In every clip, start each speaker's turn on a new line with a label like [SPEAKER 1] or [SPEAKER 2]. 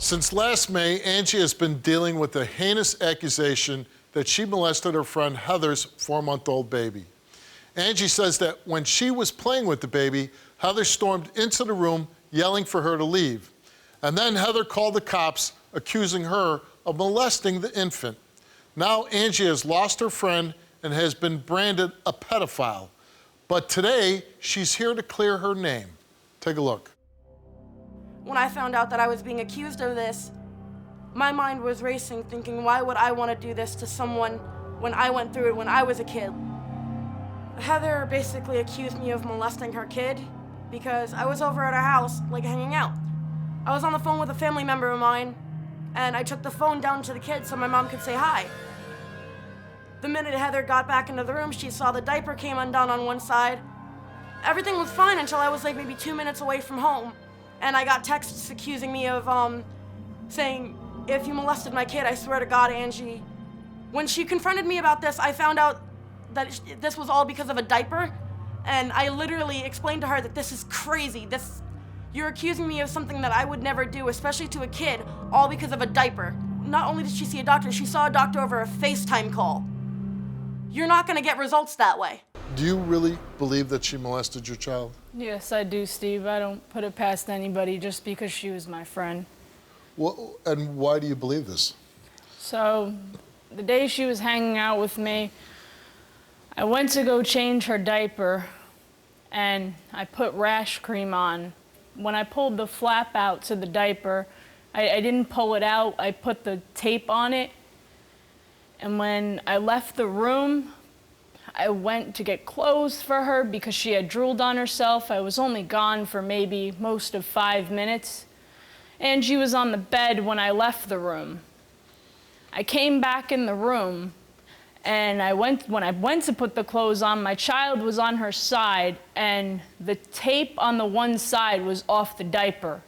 [SPEAKER 1] Since last May, Angie has been dealing with the heinous accusation that she molested her friend Heather's 4-month-old baby. Angie says that when she was playing with the baby, Heather stormed into the room yelling for her to leave. And then Heather called the cops, accusing her of molesting the infant. Now Angie has lost her friend and has been branded a pedophile. But today, she's here to clear her name. Take a look.
[SPEAKER 2] When I found out that I was being accused of this, my mind was racing, thinking, why would I want to do this to someone when I went through it when I was a kid? Heather basically accused me of molesting her kid because I was over at her house, like, hanging out. I was on the phone with a family member of mine, and I took the phone down to the kid so my mom could say hi. The minute Heather got back into the room, she saw the diaper came undone on one side. Everything was fine until I was like maybe 2 minutes away from home, and I got texts accusing me of saying, if you molested my kid, I swear to God, Angie. When she confronted me about this, I found out that this was all because of a diaper, and I literally explained to her that this is crazy. You're accusing me of something that I would never do, especially to a kid, all because of a diaper. Not only did she see a doctor, she saw a doctor over a FaceTime call. You're not gonna get results that way.
[SPEAKER 1] Do you really believe that she molested your child?
[SPEAKER 3] Yes, I do, Steve. I don't put it past anybody just because she was my friend.
[SPEAKER 1] Well, and why do you believe this?
[SPEAKER 3] So, the day she was hanging out with me, I went to go change her diaper, and I put rash cream on. When I pulled the flap out to the diaper, I didn't pull it out, I put the tape on it. And when I left the room, I went to get clothes for her because she had drooled on herself. I was only gone for maybe most of 5 minutes. Angie was on the bed when I left the room. I came back in the room, and when I went to put the clothes on, my child was on her side, and the tape on the one side was off the diaper.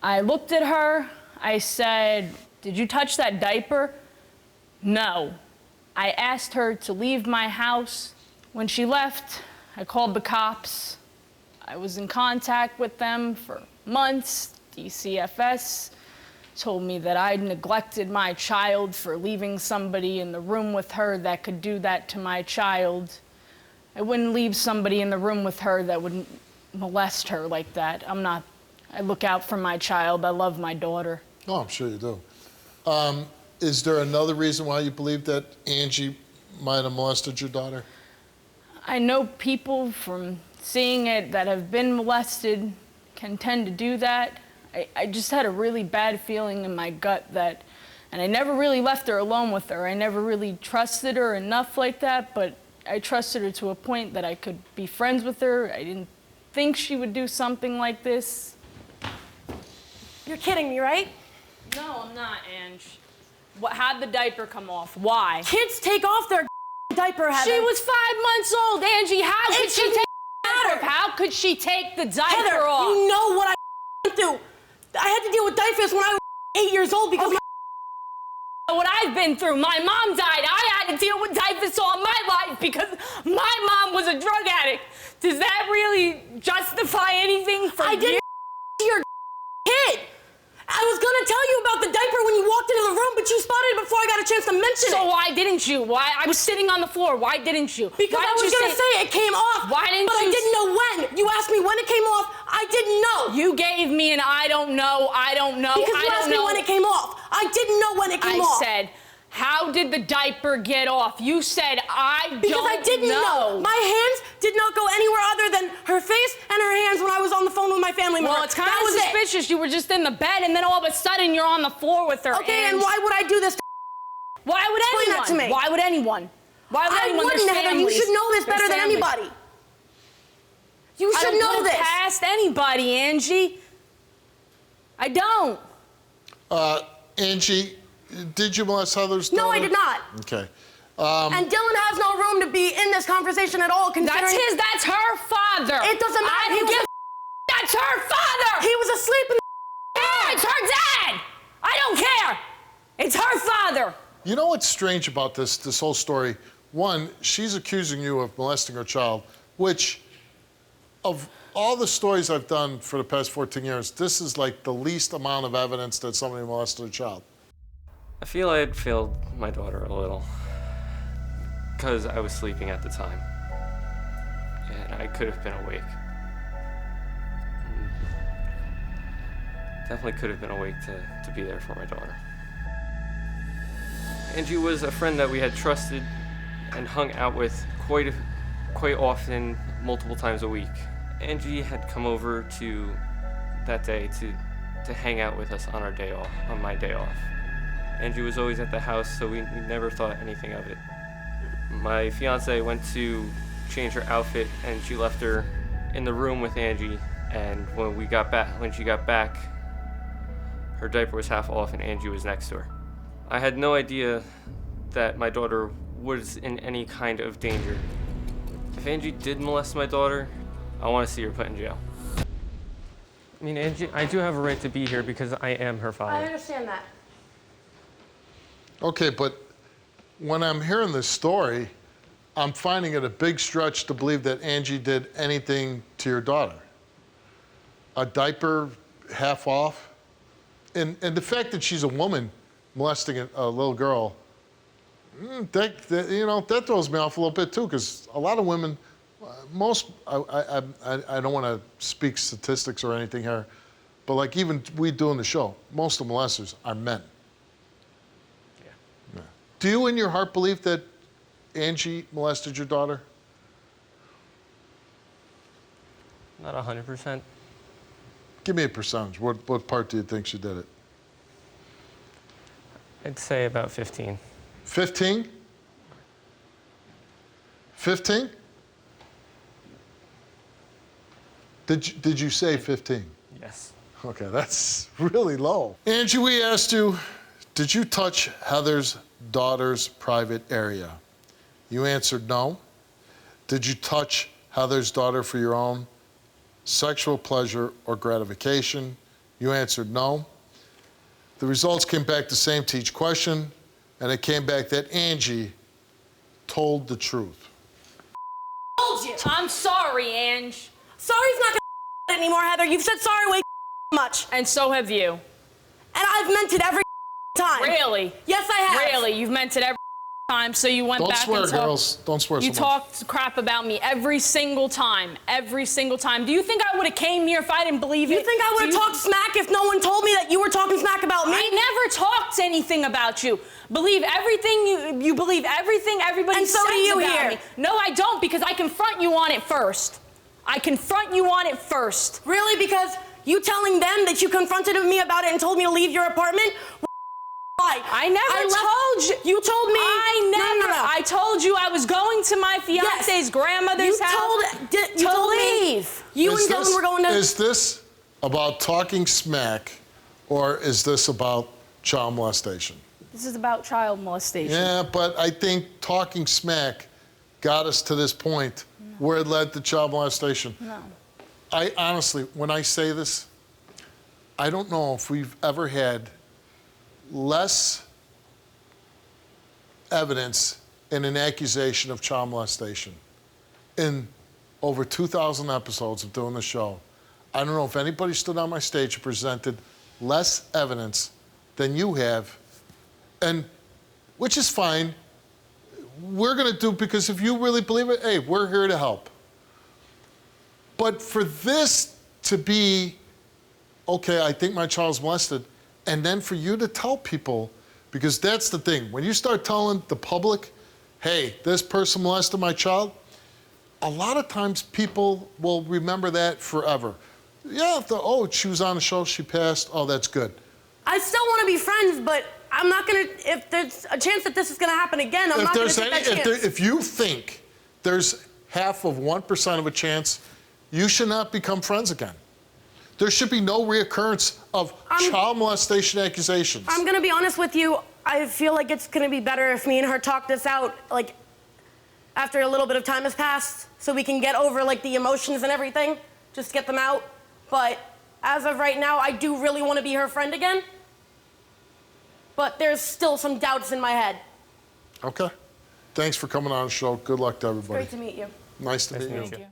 [SPEAKER 3] I looked at her, I said, "Did you touch that diaper?" No. I asked her to leave my house. When she left, I called the cops. I was in contact with them for months. DCFS told me that I'd neglected my child for leaving somebody in the room with her that could do that to my child. I wouldn't leave somebody in the room with her that would molest her like that. I look out for my child. I love my daughter.
[SPEAKER 1] Oh, I'm sure you do. Is there another reason why you believe that Angie might have molested your daughter?
[SPEAKER 3] I know people from seeing it that have been molested can tend to do that. I just had a really bad feeling in my gut and I never really left her alone with her. I never really trusted her enough like that, but I trusted her to a point that I could be friends with her. I didn't think she would do something like this.
[SPEAKER 2] You're kidding me, right?
[SPEAKER 3] No, I'm not, Ange. How'd the diaper come off? Why?
[SPEAKER 2] Kids take off their diaper, Heather.
[SPEAKER 3] She was 5 months old, Angie. How could she take the diaper? How could she take the diaper
[SPEAKER 2] Heather,
[SPEAKER 3] off?
[SPEAKER 2] you know what I went through. I had to deal with diapers when I was 8 years old because
[SPEAKER 3] what I've been through. My mom died. I had to deal with diapers all my life because my mom was a drug addict. Does that really justify anything for you?
[SPEAKER 2] I didn't your kid. I was gonna tell you about the diaper when you walked into the room, but you spotted it before I got a chance to mention it.
[SPEAKER 3] So why didn't you? Why? I was sitting on the floor. Why didn't you?
[SPEAKER 2] Because I was gonna say it came off.
[SPEAKER 3] Why didn't you?
[SPEAKER 2] But I didn't know when. You asked me when it came off. I didn't know.
[SPEAKER 3] You gave me an I don't know.
[SPEAKER 2] Because you asked me when it came off. I didn't know when it came off.
[SPEAKER 3] I said, how did the diaper get off? You said, I don't know.
[SPEAKER 2] Because I didn't know. My hands did not go anywhere other than her face and her hands when I was on the phone with my family member.
[SPEAKER 3] Well, it's kind of suspicious. You were just in the bed, and then all of a sudden you're on the floor with her.
[SPEAKER 2] Okay, and why would I do this?
[SPEAKER 3] Why would anyone?
[SPEAKER 2] Explain that to me.
[SPEAKER 3] Why would anyone? Why would anyone?
[SPEAKER 2] I wouldn't, Heather. You should know this better than anybody. You should know this.
[SPEAKER 3] I don't put it past anybody, Angie. I don't.
[SPEAKER 1] Angie, did you molest Heather's daughter?
[SPEAKER 2] No, I did not.
[SPEAKER 1] Okay.
[SPEAKER 2] And Dylan has no room to be in this conversation at all, considering...
[SPEAKER 3] That's her father.
[SPEAKER 2] It doesn't matter.
[SPEAKER 3] That's her father.
[SPEAKER 2] He was asleep in the...
[SPEAKER 3] Yeah, it's her dad. I don't care. It's her father.
[SPEAKER 1] You know what's strange about this whole story? One, she's accusing you of molesting her child, which, of all the stories I've done for the past 14 years, this is like the least amount of evidence that somebody molested a child.
[SPEAKER 4] I feel I had failed my daughter a little because I was sleeping at the time, and I could have been awake. Definitely could have been awake to be there for my daughter. Angie was a friend that we had trusted and hung out with quite often, multiple times a week. Angie had come over to that day to hang out with us on our day off, on my day off. Angie was always at the house, so we never thought anything of it. My fiance went to change her outfit, and she left her in the room with Angie. And when she got back, her diaper was half off, and Angie was next to her. I had no idea that my daughter was in any kind of danger. If Angie did molest my daughter, I want to see her put in jail. I mean, Angie, I do have a right to be here because I am her father.
[SPEAKER 2] I understand that.
[SPEAKER 1] Okay, but when I'm hearing this story, I'm finding it a big stretch to believe that Angie did anything to your daughter. A diaper half off? And the fact that she's a woman molesting a little girl, that throws me off a little bit too, because a lot of women, I don't want to speak statistics or anything here, but like even we doing the show, most of the molesters are men. Yeah. Do you in your heart believe that Angie molested your daughter?
[SPEAKER 4] Not 100%.
[SPEAKER 1] Give me a percentage. What part do you think she did it?
[SPEAKER 4] I'd say about 15.
[SPEAKER 1] 15? 15? Did you say 15?
[SPEAKER 4] Yes.
[SPEAKER 1] Okay, that's really low. Angie, we asked you, did you touch Heather's daughter's private area? You answered no. Did you touch Heather's daughter for your own sexual pleasure or gratification? You answered no. The results came back the same to each question, and it came back that Angie told the truth.
[SPEAKER 2] Told you.
[SPEAKER 3] I'm sorry, Ange.
[SPEAKER 2] Sorry's not gonna anymore, Heather. You've said sorry way much.
[SPEAKER 3] And so have you.
[SPEAKER 2] And I've meant it every time.
[SPEAKER 3] Really?
[SPEAKER 2] Yes, I have.
[SPEAKER 3] Really? You've meant it every time, so you went
[SPEAKER 1] Don't
[SPEAKER 3] back
[SPEAKER 1] swear,
[SPEAKER 3] and talked.
[SPEAKER 1] girls. Don't swear so
[SPEAKER 3] You
[SPEAKER 1] much.
[SPEAKER 3] talked crap about me every single time. Every single time. Do you think I would have came here if I didn't believe it?
[SPEAKER 2] You think I would have talked smack if no one told me that you were talking smack about me?
[SPEAKER 3] I never talked anything about you. Believe everything you believe everything everybody
[SPEAKER 2] And so
[SPEAKER 3] says
[SPEAKER 2] do you
[SPEAKER 3] about
[SPEAKER 2] here.
[SPEAKER 3] me. No, I don't, because I confront you on it first. I confront you on it first.
[SPEAKER 2] Really? Because you telling them that you confronted me about it and told me to leave your apartment? Why?
[SPEAKER 3] I never told you.
[SPEAKER 2] You told me. No.
[SPEAKER 3] I told you I was going to my fiance's grandmother's house
[SPEAKER 2] You told
[SPEAKER 3] leave.
[SPEAKER 2] Me. You and Dylan were going to.
[SPEAKER 1] Is this about talking smack, or is this about child molestation?
[SPEAKER 3] This is about child molestation.
[SPEAKER 1] Yeah, but I think talking smack got us to this point where it led to child molestation.
[SPEAKER 3] No.
[SPEAKER 1] I honestly, when I say this, I don't know if we've ever had less evidence in an accusation of child molestation. In over 2,000 episodes of doing the show, I don't know if anybody stood on my stage and presented less evidence than you have, and which is fine. We're gonna do, because if you really believe it, hey, we're here to help. But for this to be, okay, I think my child's molested, and then for you to tell people, because that's the thing, when you start telling the public, hey, this person molested my child, a lot of times people will remember that forever. Yeah, she was on the show, she passed, oh, that's good.
[SPEAKER 2] I still want to be friends, but I'm not gonna, if there's a chance that this is gonna happen again, I'm not gonna take that chance.
[SPEAKER 1] If you think there's half of 1% of a chance, you should not become friends again. There should be no reoccurrence of child molestation accusations.
[SPEAKER 2] I'm gonna be honest with you, I feel like it's gonna be better if me and her talk this out, like, after a little bit of time has passed, so we can get over, like, the emotions and everything, just get them out. But as of right now, I do really want to be her friend again. But there's still some doubts in my head.
[SPEAKER 1] Okay. Thanks for coming on the show. Good luck to everybody.
[SPEAKER 2] Great to meet you.
[SPEAKER 1] Nice to meet you.
[SPEAKER 3] Thank you.